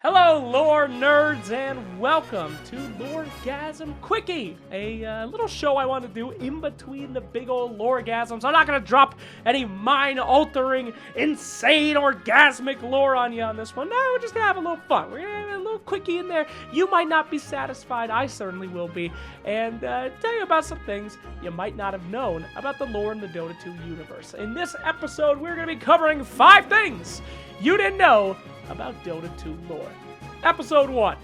Hello, lore nerds, and welcome to Loregasm Quickie, a little show I want to do in between the big old loregasms. I'm not going to drop any mind-altering, insane, orgasmic lore on you on this one. No, we're just going to have a little fun. We're going to have a little quickie in there. You might not be satisfied. I certainly will be. And tell you about some things you might not have known about the lore in the Dota 2 universe. In this episode, we're going to be covering 5 things you didn't know about Dota 2 lore. Episode 1.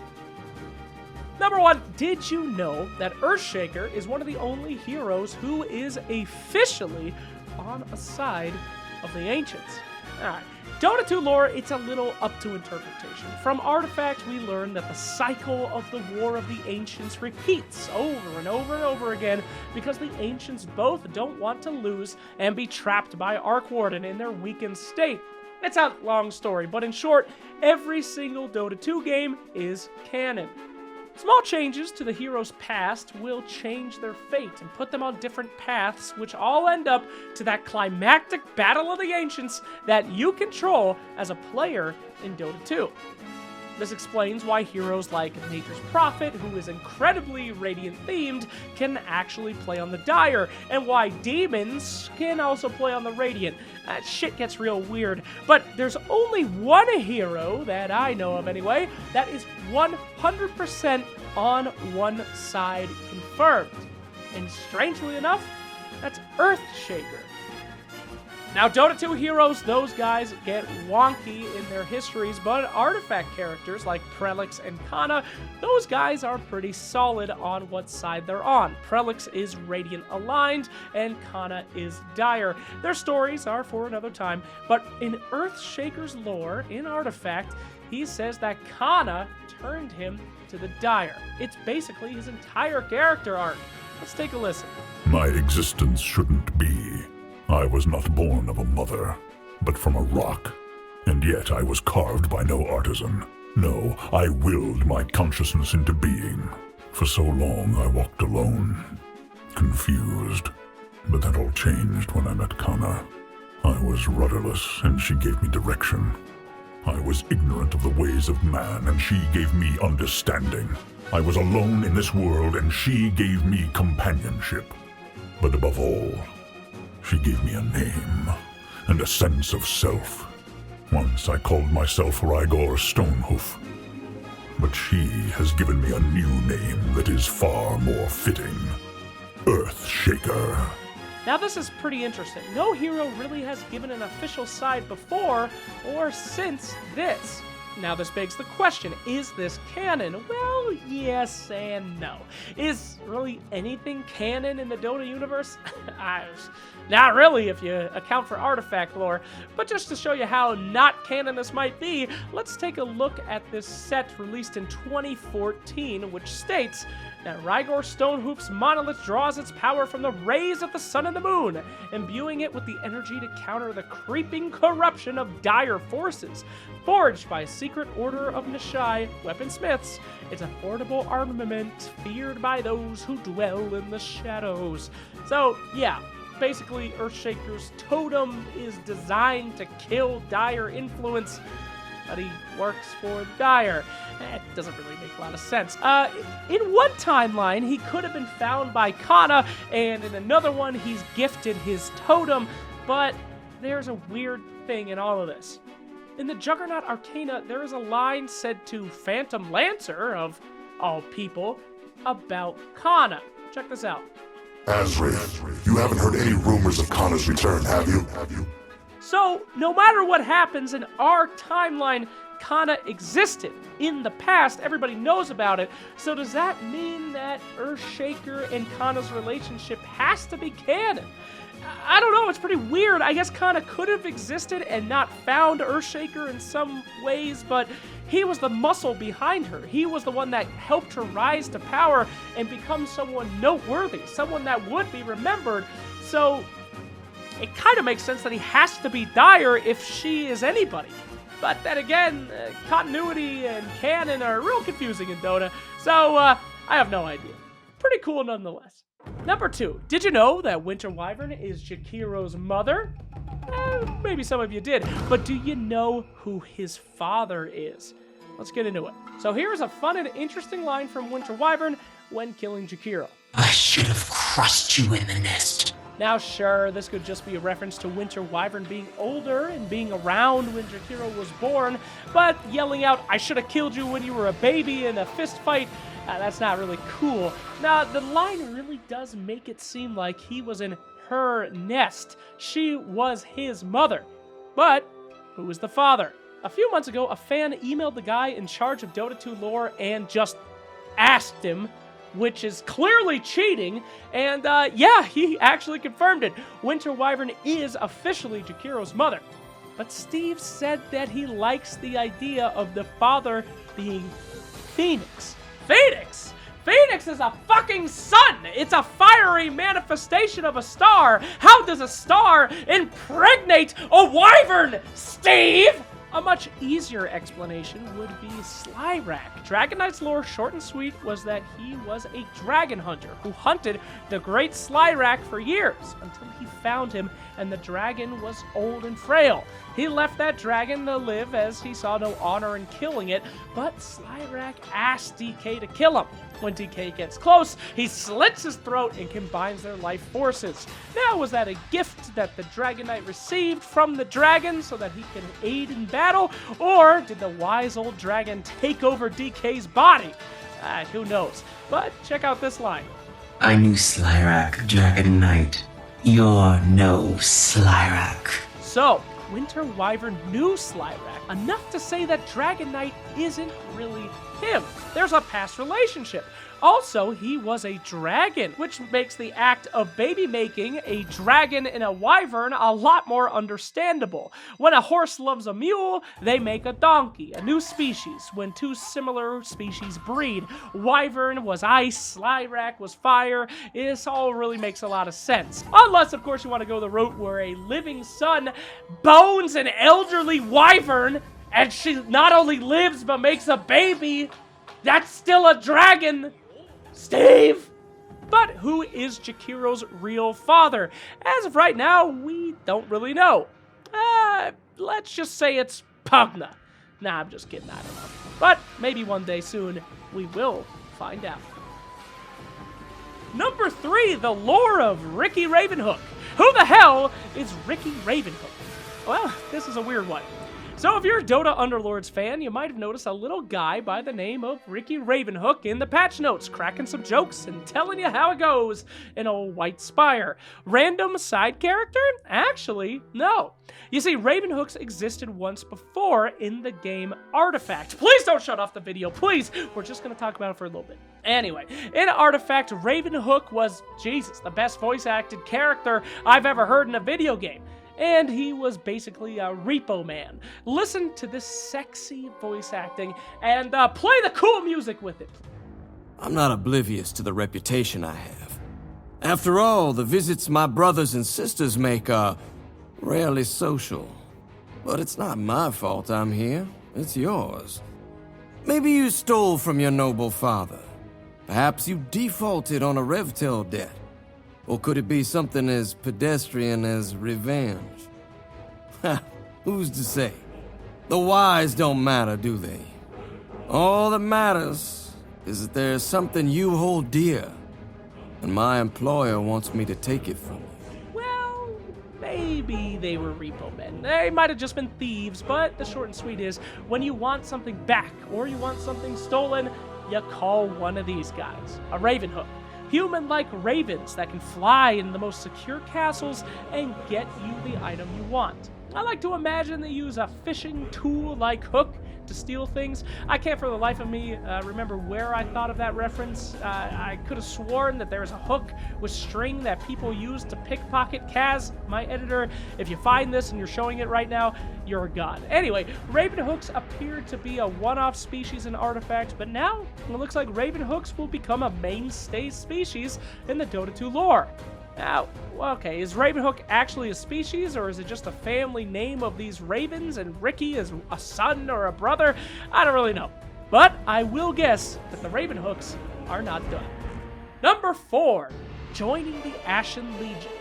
Number 1, did you know that Earthshaker is one of the only heroes who is officially on a side of the Ancients? Alright, Dota 2 lore, it's a little up to interpretation. From artifacts, we learn that the cycle of the War of the Ancients repeats over and over and over again because the Ancients both don't want to lose and be trapped by Arcwarden in their weakened state. It's a long story, but in short, every single Dota 2 game is canon. Small changes to the hero's past will change their fate and put them on different paths, which all end up to that climactic battle of the Ancients that you control as a player in Dota 2. This explains why heroes like Nature's Prophet, who is incredibly Radiant-themed, can actually play on the Dire, and why demons can also play on the Radiant. Shit gets real weird, but there's only one hero, that I know of anyway, that is 100% on one side confirmed. And strangely enough, that's Earthshaker. Now, Dota 2 heroes, those guys get wonky in their histories, but artifact characters like Prelix and Kana, those guys are pretty solid on what side they're on. Prelix is Radiant aligned, and Kana is Dire. Their stories are for another time, but in Earthshaker's lore, in Artifact, he says that Kana turned him to the Dire. It's basically his entire character arc. Let's take a listen. My existence shouldn't be. I was not born of a mother, but from a rock. And yet I was carved by no artisan. No, I willed my consciousness into being. For so long I walked alone, confused. But that all changed when I met Kana. I was rudderless, and she gave me direction. I was ignorant of the ways of man, and she gave me understanding. I was alone in this world, and she gave me companionship. But above all, she gave me a name and a sense of self. Once I called myself Rygor Stonehoof, but she has given me a new name that is far more fitting. Earthshaker. Now this is pretty interesting. No hero really has given an official side before or since this. Now this begs the question, is this canon? Well, yes and no. Is really anything canon in the Dota universe? Not really if you account for artifact lore, but just to show you how not canon this might be, let's take a look at this set released in 2014, which states that Rygor Stonehoof's monolith draws its power from the rays of the sun and the moon, imbuing it with the energy to counter the creeping corruption of dire forces. Forged by Secret Order of Nishai weaponsmiths, it's a formidable armament feared by those who dwell in the shadows. So, yeah, basically Earthshaker's totem is designed to kill dire influence, but he works for Dire. It doesn't really make a lot of sense. In one timeline, he could have been found by Kana, and in another one, he's gifted his totem, but there's a weird thing in all of this. In the Juggernaut Arcana, there is a line said to Phantom Lancer, of all people, about Kana. Check this out. Azrael, you haven't heard any rumors of Kana's return, have you? So, no matter what happens in our timeline, Kana existed in the past. Everybody knows about it. So does that mean that Earthshaker and Kana's relationship has to be canon? I don't know, it's pretty weird. I guess Kana could have existed and not found Earthshaker in some ways, but he was the muscle behind her. He was the one that helped her rise to power and become someone noteworthy, someone that would be remembered. So it kind of makes sense that he has to be Dire if she is anybody. But then again, continuity and canon are real confusing in Dota, so I have no idea. Pretty cool nonetheless. Number 2, did you know that Winter Wyvern is Jakiro's mother? Maybe some of you did, but do you know who his father is? let's get into it. So here's a fun and interesting line from Winter Wyvern when killing Jakiro. I should have crushed you in the nest. Now sure, this could just be a reference to Winter Wyvern being older and being around when Jakiro was born, but yelling out, I should have killed you when you were a baby in a fist fight, that's not really cool. Now, the line really does make it seem like he was in her nest. She was his mother. But who was the father? A few months ago, a fan emailed the guy in charge of Dota 2 lore and just asked him, which is clearly cheating, and yeah, he actually confirmed it. Winter Wyvern is officially Jakiro's mother. But Steve said that he likes the idea of the father being Phoenix. Phoenix? Phoenix is a fucking sun! It's a fiery manifestation of a star! How does a star impregnate a wyvern, Steve? A much easier explanation would be Slyrak. Dragon Knight's lore, short and sweet, was that he was a dragon hunter who hunted the great Slyrak for years until he found him and the dragon was old and frail. He left that dragon to live as he saw no honor in killing it, but Slyrak asked DK to kill him. When DK gets close, he slits his throat and combines their life forces. Now, was that a gift that the Dragon Knight received from the dragon so that he can aid in battle, or did the wise old dragon take over DK's body? Who knows? But check out this line. I knew Slyrak, Dragon Knight. You're no Slyrak. So, Winter Wyvern knew Slyrak enough to say that Dragon Knight isn't really him. There's a past relationship. Also, he was a dragon, which makes the act of baby making a dragon and a wyvern a lot more understandable. When a horse loves a mule, they make a donkey, a new species. When two similar species breed, Wyvern was ice, Slyrak was fire. This all really makes a lot of sense. Unless, of course, you want to go the route where a living sun bones an elderly wyvern, and she not only lives but makes a baby. That's still a dragon, Steve! But who is Jakiro's real father? As of right now, we don't really know. Let's just say it's Pugna. Nah, I'm just kidding, I don't know. But maybe one day soon, we will find out. Number 3, the lore of Ricky Ravenhook. Who the hell is Ricky Ravenhook? Well, this is a weird one. So if you're a Dota Underlords fan, you might have noticed a little guy by the name of Ricky Ravenhook in the patch notes, cracking some jokes and telling you how it goes in a white spire. Random side character? Actually, no. You see, Ravenhooks existed once before in the game Artifact. Please don't shut off the video, please! We're just going to talk about it for a little bit. Anyway, in Artifact, Ravenhook was, Jesus, the best voice-acted character I've ever heard in a video game. And he was basically a repo man. Listen to this sexy voice acting and play the cool music with it. I'm not oblivious to the reputation I have. After all, the visits my brothers and sisters make are rarely social. But it's not my fault I'm here. It's yours. Maybe you stole from your noble father. Perhaps you defaulted on a Revtel debt. Or could it be something as pedestrian as revenge? Ha, who's to say? The whys don't matter, do they? All that matters is that there's something you hold dear, and my employer wants me to take it from you. Well, maybe they were repo men. They might have just been thieves, but the short and sweet is, when you want something back, or you want something stolen, you call one of these guys, a Ravenhook. Human-like ravens that can fly in the most secure castles and get you the item you want. I like to imagine they use a fishing tool-like hook to steal things. I can't for the life of me remember where I thought of that reference. I could have sworn that there's a hook with string that people use to pickpocket. Kaz, my editor, if you find this and you're showing it right now, you're a god. Anyway, Ravenhooks appeared to be a one-off species in Artifact, but now it looks like Ravenhooks will become a mainstay species in the Dota 2 lore. Now, okay, is Ravenhook actually a species, or is it just a family name of these ravens, and Ricky is a son or a brother? I don't really know. But I will guess that the Ravenhooks are not done. Number 4, joining the Ashen Legion.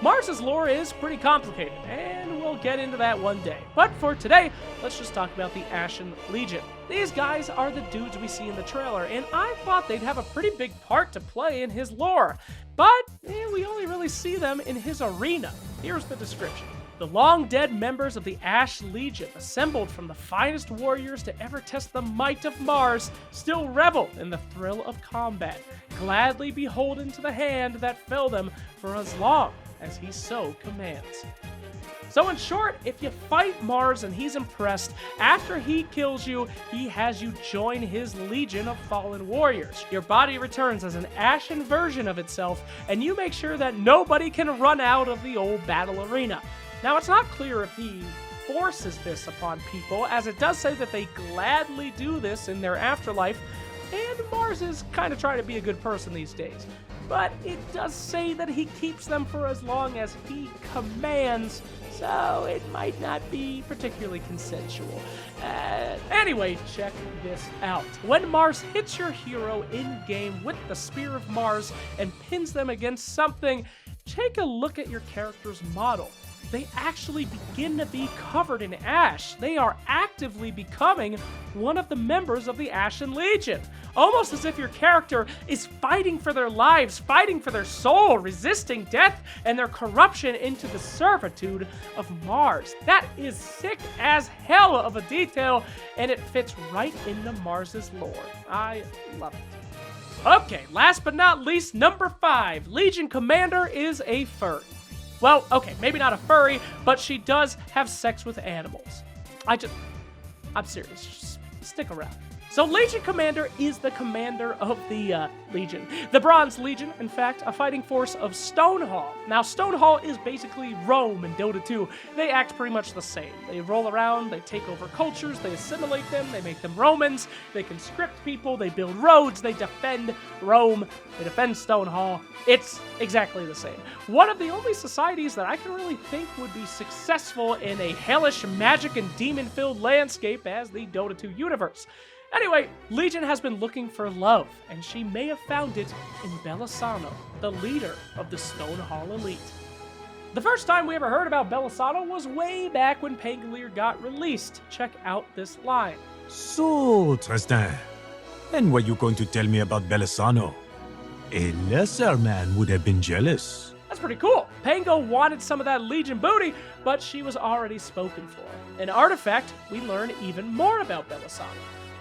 Mars's lore is pretty complicated, and we'll get into that one day. But for today, let's just talk about the Ashen Legion. These guys are the dudes we see in the trailer, and I thought they'd have a pretty big part to play in his lore, but we only really see them in his arena. Here's the description. The long-dead members of the Ashen Legion, assembled from the finest warriors to ever test the might of Mars, still revel in the thrill of combat, gladly beholden to the hand that fell them for as long as he so commands. So in short, if you fight Mars and he's impressed, after he kills you, he has you join his legion of fallen warriors. Your body returns as an ashen version of itself, and you make sure that nobody can run out of the old battle arena. Now, it's not clear if he forces this upon people, as it does say that they gladly do this in their afterlife, and Mars is kind of trying to be a good person these days. But it does say that he keeps them for as long as he commands, so it might not be particularly consensual. Anyway, check this out. When Mars hits your hero in-game with the Spear of Mars and pins them against something, take a look at your character's model. They actually begin to be covered in ash. They are actively becoming one of the members of the Ashen Legion. Almost as if your character is fighting for their lives, fighting for their soul, resisting death and their corruption into the servitude of Mars. That is sick as hell of a detail, and it fits right into Mars's lore. I love it. Okay, last but not least, number 5. Legion Commander is a furry. Well, okay, maybe not a furry, but she does have sex with animals. I'm serious, just stick around. So Legion Commander is the commander of the Legion. The Bronze Legion, in fact, a fighting force of Stonehall. Now, Stonehall is basically Rome in Dota 2. They act pretty much the same. They roll around, they take over cultures, they assimilate them, they make them Romans, they conscript people, they build roads, they defend Rome, they defend Stonehall. It's exactly the same. One of the only societies that I can really think would be successful in a hellish magic and demon-filled landscape as the Dota 2 universe. Anyway, Legion has been looking for love, and she may have found it in Belisano, the leader of the Stonehall elite. The first time we ever heard about Belisano was way back when Pangolier got released. Check out this line. So, Tristan, and what you going to tell me about Belisano? A lesser man would have been jealous. That's pretty cool. Pango wanted some of that Legion booty, but she was already spoken for. In Artifact, we learn even more about Belisano.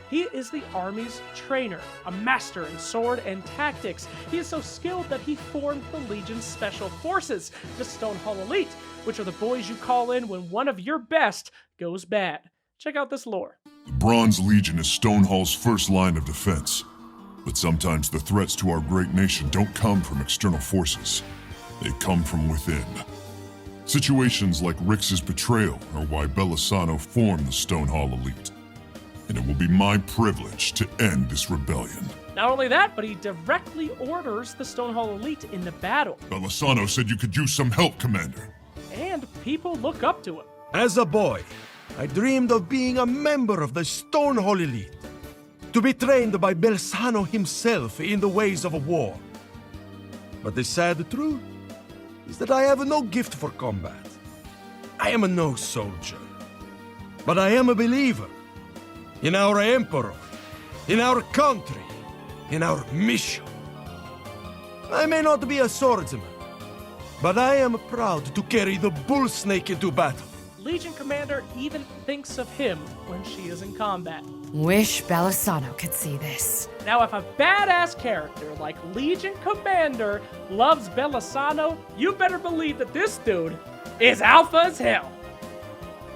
He is the army's trainer, a master in sword and tactics. He is so skilled that he formed the Legion's Special Forces, the Stonehall Elite, which are the boys you call in when one of your best goes bad. Check out this lore. The Bronze Legion is Stonehall's first line of defense. But sometimes the threats to our great nation don't come from external forces. They come from within. Situations like Rix's betrayal are why Belisano formed the Stonehall Elite. And it will be my privilege to end this rebellion. Not only that, but he directly orders the Stonehall Elite into battle. Belisano said you could use some help, Commander. And people look up to him. As a boy, I dreamed of being a member of the Stonehall Elite, to be trained by Belisano himself in the ways of war. But the sad truth is that I have no gift for combat. I am no soldier, but I am a believer in our emperor, in our country, in our mission. I may not be a swordsman, but I am proud to carry the bull snake into battle. Legion Commander even thinks of him when she is in combat. Wish Belisano could see this. Now, if a badass character like Legion Commander loves Belisano, you better believe that this dude is alpha as hell.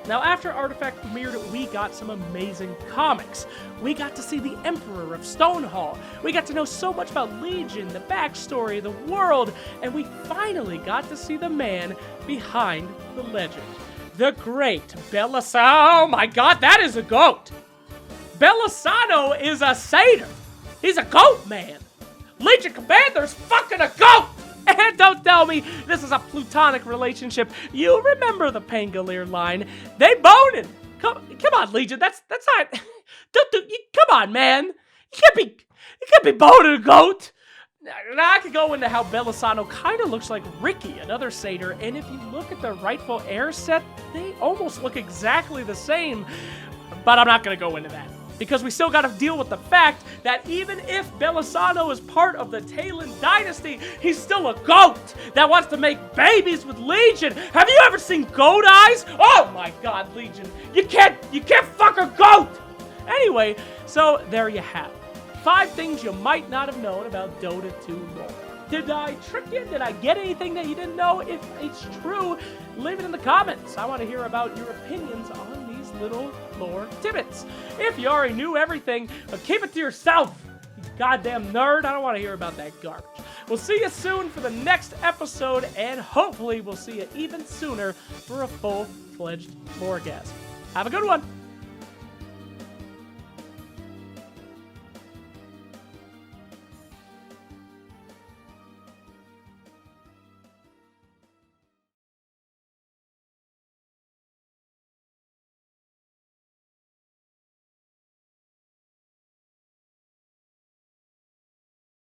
Now, after Artifact premiered, we got some amazing comics. We got to see the Emperor of Stonehall. We got to know so much about Legion, the backstory, the world, and we finally got to see the man behind the legend. The great Belisano. Oh my god, that is a goat. Belisano is a satyr. He's a goat man. Legion Commander's fucking a goat. And don't tell me this is a plutonic relationship. You remember the Pangolier line. They boning. Come on, Legion. That's not. Come on, man. You can't be boning a goat. Now I could go into how Belisano kind of looks like Ricky, another satyr, and if you look at the rightful heir set, they almost look exactly the same. But I'm not going to go into that, because we still got to deal with the fact that even if Belisano is part of the Talon dynasty, he's still a goat that wants to make babies with Legion. Have you ever seen goat eyes? Oh my god, Legion. You can't fuck a goat! Anyway, so there you have it. 5 things you might not have known about Dota 2 lore. Did I trick you? Did I get anything that you didn't know? If it's true, leave it in the comments. I want to hear about your opinions on these little lore tidbits. If you already knew everything, keep it to yourself, you goddamn nerd. I don't want to hear about that garbage. We'll see you soon for the next episode, and hopefully we'll see you even sooner for a full-fledged loregasm. Have a good one.